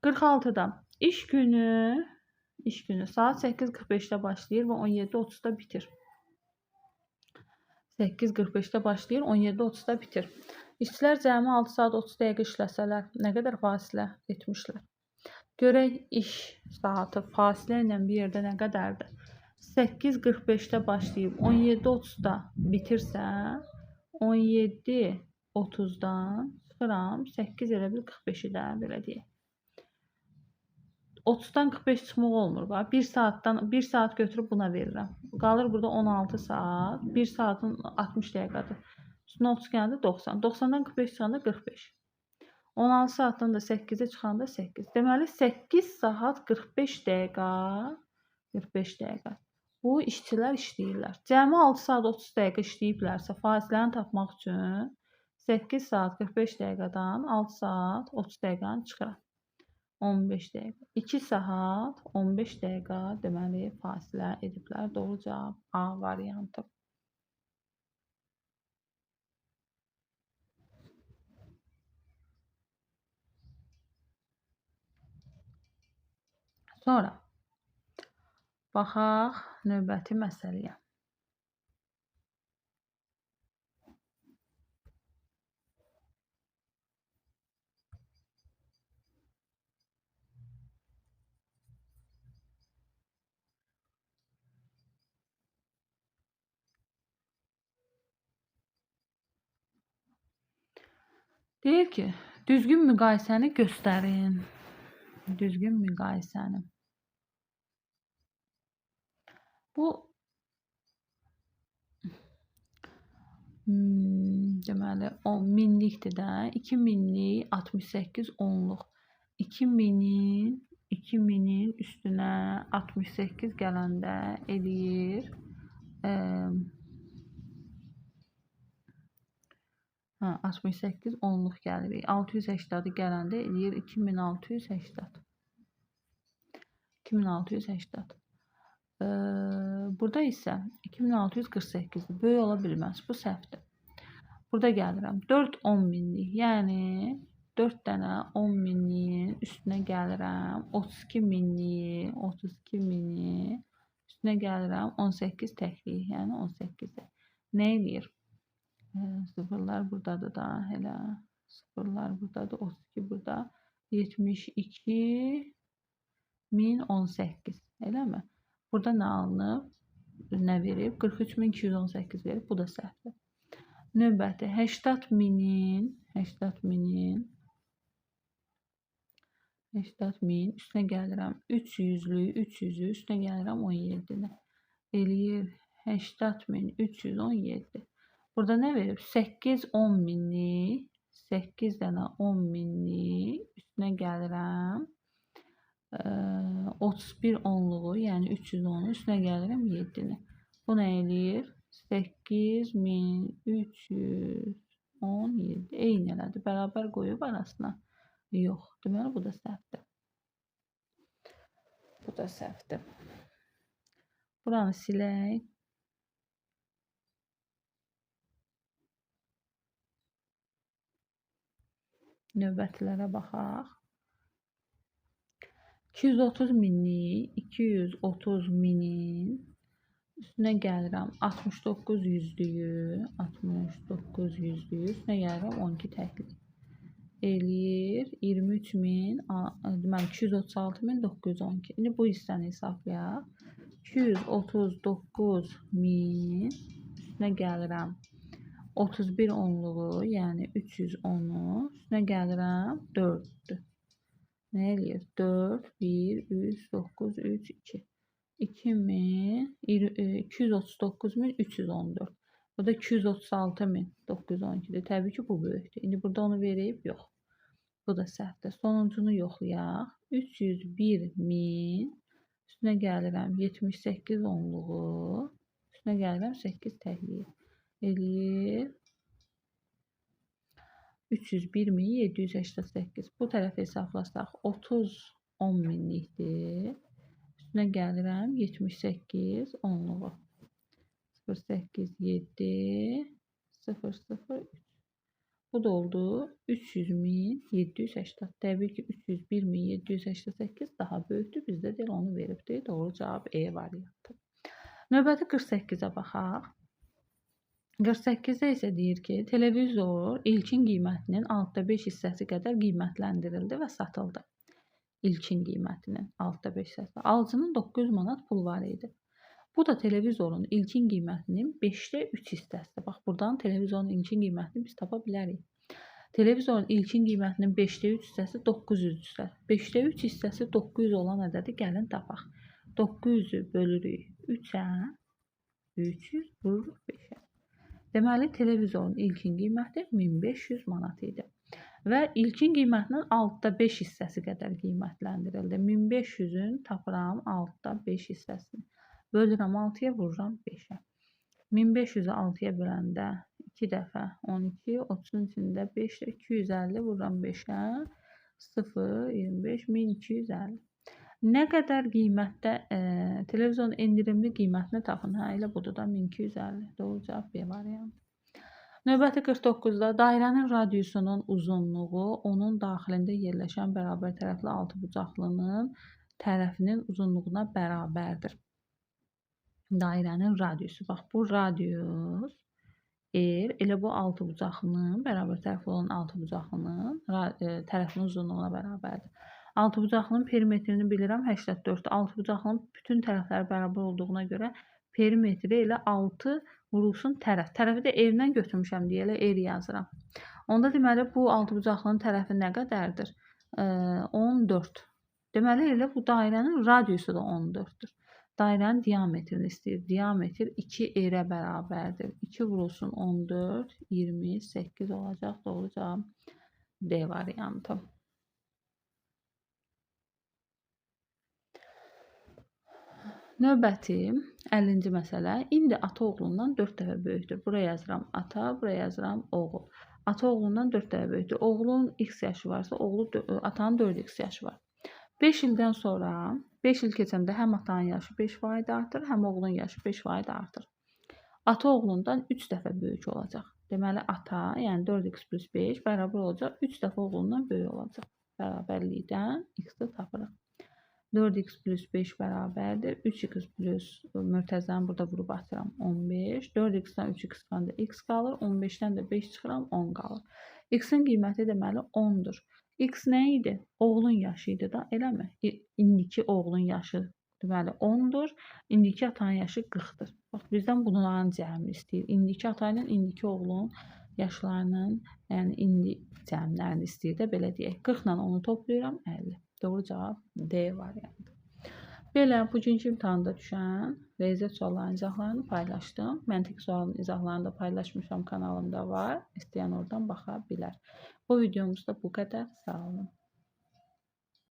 46-da iş günü saat 8:45-də başlayır və 17:30-da bitir. 8:45-də başlayır, 17:30-da bitir. İşçilər cəmi 6 saat 30 dəqiqə işləsələr, nə qədər fasilə etmişlər? Görək iş saatı fasilə ilə bir yerdə nə qədərdir? 8:45-də başlayıb 17:30-da bitirsə, 17:30-dan çıxıram, 8 elə bil 45-i də belə deyək. 30-dan 45 çıxmaq olmur. 1 saat götürüb buna verirəm. Qalır burada 16 saat. 1 saatın 60 dəqiqədir. Üstünə 30 gəldi 90. 90-dan 45 çıxanda 45. 16 saatdan da 8-i çıxanda 8. Deməli 8 saat 45 dəqiqə. 45 dəqiqə. Bu işçilər işləyirlər. Cəmi 6 saat 30 dəqiqə işləyiblərsə, fasiləni tapmaq üçün 8 saat 45 dəqiqədən 6 saat 30 dəqiqəni çıxıram. 15 dəqiqə. 2 saat 15 dəqiqə deməli fasilə ediblər. Doğru cavab A variantı. Sonra baxaq növbəti məsələyə. Deyir ki, düzgün müqayisəni göstərin. Düzgün müqayisəni. Bu deməli 10 minlikdir də. 2 minlik 68 onluq. 2000'in üstünə 68 gələndə eləyir 68 onluq gəlir. 680'ı gələndə eləyir 2680. 2680. Burada isə 2648-dir. Böyük ola bilməz. Bu səhvdir. Burada gəlirəm. 4 10 minlik. Yəni 4 dənə 10 minliyin üstünə gəlirəm. 32 minlik, 32 minlik üstünə gəlirəm. 18 təklik. Yəni 18-dir. Nə eləyir? Sıfırlar buradadır da. Elə sıfırlar buradadır. 32 burada. 72.018. Eləmi? Burada nə alınıb? Nə verib? 43.218 verib. Bu da səhvdir. Növbəti 80 minin üstünə gəlirəm 300'lük 300'ü üstünə gəlirəm 17'ni. Eləyir 80.317. Burada nə verib? 8 10 minlik 8 dənə 10 minlik üstünə gəlirəm 31 onluğu, yəni 310'u üstünə gəlirəm 7'ni. Bu nə eləyir? 8317. Eyni elədi. Bərabər qoyub arasına. Yox. Deməli bu da səhvdir. Bu da səhvdir. Buranı silək. Növbətilərə baxaq. 230 minlik 230 minin üstünə gəlirəm 69 yüzlüyü 69 yüzlüyü üstünə gəlirəm 12 təklik. Eləyir 23.000 deməli 236.912. İndi bu hissəni hesablayaq. 239.000 üstünə gəlirəm 31 onluğu, yəni 310-u üstünə gəlirəm 4-dür. Nə eləyir? 4, 1, 3, 9, 3, 2. 239.314. Bu da 236.912'dir. Təbii ki, bu böyükdür. İndi burada onu verib, yox. Bu da səhvdir. Sonuncunu yoxlayaq. 301.000 üstünə gəlirəm 78 onluğu. Üstünə gəlirəm 8 təkliyi. Eləyir 301.788. Bu tərəfi hesablasaq 30 minlikdir. Üstünə gəlirəm 78 onluğu. 087 003. Bu da oldu 300.780. Təbii ki 301.788 daha böyükdür. Bizdə deyil onu veribdir. Doğru cavab E variantı. Növbəti 48-ə baxaq. 48-də isə deyir ki, televizor ilkin qiymətinin 5 hissəsi qədər qiymətləndirildi və satıldı. İlkin qiymətinin 5 hissəsi. Alıcının 900 manat pul var idi. Bu da televizorun ilkin qiymətinin 5'də 3 hissəsidir. Bax, buradan televizorun ilkin qiymətini biz tapa bilərik. Televizorun ilkin qiymətinin 5'də 3 hissəsi 900 hissəsi. 5'də 3 hissəsi 900 olan ədədi gəlin tapaq. 900'ü bölürük 3'ə, 300 vururuq 5'ə. Deməli, televizorun ilkin qiyməti 1500 manat idi. Və ilkin qiymətinin 5 hissəsi qədər qiymətləndirildi. 1500'ün tapıram 5 hissəsini. Bölürəm 6'ya, vururam 5'ə. 1500'ü 6'ya böləndə 2 dəfə 12, 30'un içində 5, 250 vururam 5'ə. 0, 25, 1250. Nə qədər qiymətdə televizorun endirimli qiymətini tapın. Hə, elə budur da 1250. Doğru cavab B variantı. Növbəti 49'da dairənin radiusunun uzunluğu onun daxilində yerləşən bərabər tərəfli altıbucaqlının tərəfinin uzunluğuna bərabərdir. Dairənin radiusu. Bax, bu radius R elə bu altıbucaqlının bərabər tərəfli olan altıbucaqlının tərəfinin uzunluğuna bərabərdir. Altıbucaqlının perimetrini bilirəm 84'dür. Altıbucaqlının bütün tərəfləri bərabər olduğuna görə perimetri elə 6 vurulsun tərəf. Tərəfi də R-dən götürmüşəm deyə elə R yazıram. Onda deməli bu altıbucaqlının tərəfi nə qədərdir? 14. Deməli elə bu dairənin radiusu da 14'dür. Dairənin diametrini istəyir. Diametr 2 R-ə bərabərdir. 2 vurulsun 14, 28 olacaq. Doğru cavab D variantı. Növbəti 50-ci məsələ. İndi ata oğlundan 4 dəfə böyükdür. Buraya yazıram ata, buraya yazıram oğul. Ata oğlundan 4 dəfə böyükdür. Oğlun x yaşı varsa, atanın 4x yaşı var. 5 ildən sonra, 5 il keçəndə həm atanın yaşı 5% artır, həm oğlun yaşı 5% artır. Ata oğlundan 3 dəfə böyük olacaq. Deməli, ata, yəni 4x plus 5 bərabər olacaq. 3 dəfə oğlundan böyük olacaq. Bərabərlikdən x-i tapırıq. 4x plus 5 bərabərdir. 3x plus mürtəzəni burada vurub atıram 15. 4x-dən 3x çıxanda x qalır. 15-dən də 5 çıxıram 10 qalır. X-in qiyməti deməli 10'dur. X nə idi? Oğlun yaşı idi da, eləmi? İndiki oğlun yaşı deməli 10'dur. İndiki atanın yaşı 40'dır. Bax, bizdən bunların cəmini istəyir. İndiki ata ilə indiki oğlun yaşlarının, yəni indi cəmlərini istəyir də, belə deyək. 40 ilə onu toplayıram 50. Doğru cavab D variantı. Belə bugünkü imtahanda düşən riyaziyyat suallarının izahlarını paylaşdım. Məntiq sualın izahlarını da paylaşmışam, kanalımda var. İstəyən oradan baxa bilər. Bu videomuzda bu qədər. Sağ olun.